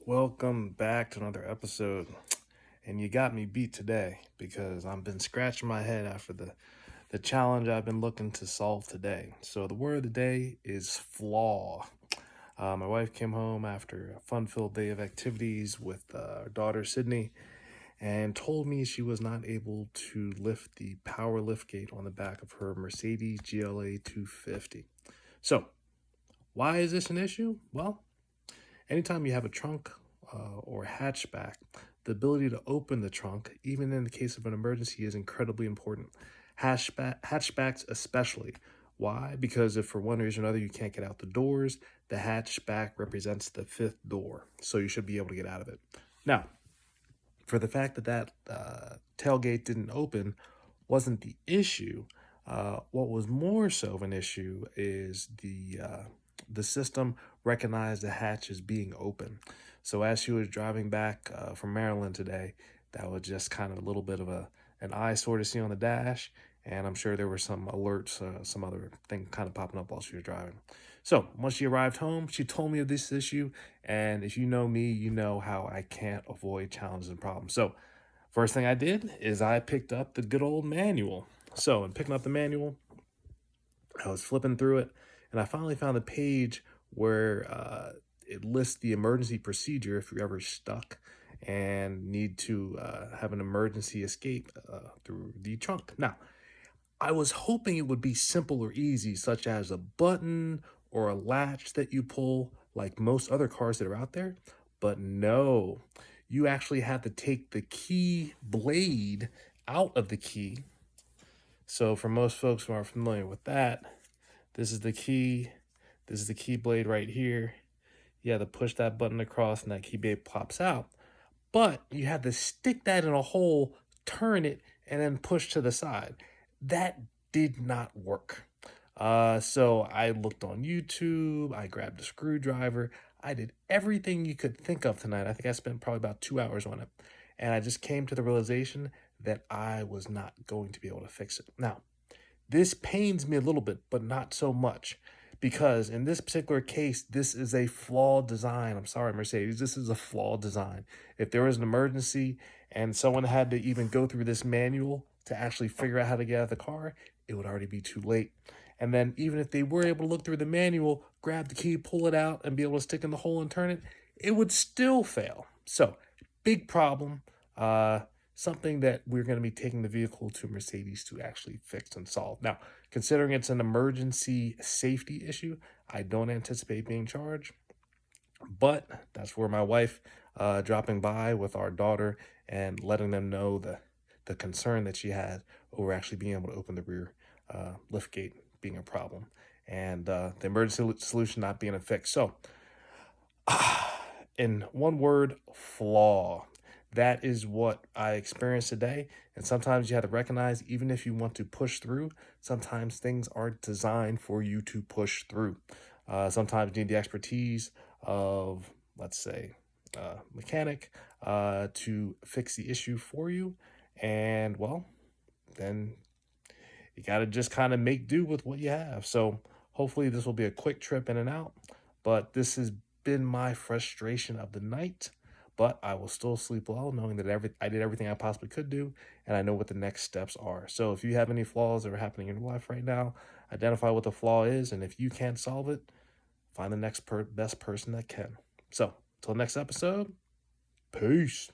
Welcome back to another episode. And you got me beat today because I've been scratching my head after the challenge I've been looking to solve today. So the word of the day is flaw. My wife came home after a fun-filled day of activities with our daughter Sydney and told me she was not able to lift the power lift gate on the back of her Mercedes GLA 250. So why is this an issue? Well, anytime you have a trunk or hatchback, the ability to open the trunk, even in the case of an emergency, is incredibly important. Hatchbacks especially. Why? Because if for one reason or another you can't get out the doors, the hatchback represents the fifth door, so you should be able to get out of it. Now, for the fact that tailgate didn't open wasn't the issue. What was more so of an issue is the system recognized the hatch as being open. So as she was driving back from Maryland today, that was just kind of a little bit of an eyesore to see on the dash. And I'm sure there were some alerts, some other thing kind of popping up while she was driving. So once she arrived home, she told me of this issue. And if you know me, you know how I can't avoid challenges and problems. So first thing I did is I picked up the good old manual. So in picking up the manual, I was flipping through it, and I finally found the page where it lists the emergency procedure if you're ever stuck and need to have an emergency escape through the trunk. Now, I was hoping it would be simple or easy, such as a button or a latch that you pull, like most other cars that are out there. But no, you actually have to take the key blade out of the key. So for most folks who aren't familiar with that, this is the key. This is the key blade right here. You have to push that button across and that key blade pops out. But you have to stick that in a hole, turn it, and then push to the side. That did not work. So I looked on YouTube. I grabbed a screwdriver. I did everything you could think of tonight. I think I spent probably about 2 hours on it. And I just came to the realization that I was not going to be able to fix it. Now, this pains me a little bit, but not so much, because in this particular case, this is a flawed design. I'm sorry, Mercedes, this is a flawed design. If there was an emergency and someone had to even go through this manual to actually figure out how to get out of the car, it would already be too late. And then even if they were able to look through the manual, grab the key, pull it out, and be able to stick in the hole and turn it, it would still fail. So, big problem. Something that we're going to be taking the vehicle to Mercedes to actually fix and solve. Now, considering it's an emergency safety issue, I don't anticipate being charged, but that's where my wife dropping by with our daughter and letting them know the concern that she had over actually being able to open the rear lift gate being a problem, and the emergency solution not being a fix. So, in one word, flaw. That is what I experienced today. And sometimes you have to recognize, even if you want to push through, sometimes things aren't designed for you to push through. Sometimes you need the expertise of, let's say, mechanic to fix the issue for you. And well, then you got to just kind of make do with what you have. So hopefully this will be a quick trip in and out. But this has been my frustration of the night. But I will still sleep well knowing that I did everything I possibly could do, and I know what the next steps are. So if you have any flaws that are happening in your life right now, identify what the flaw is, and if you can't solve it, find the next best person that can. So until next episode, peace.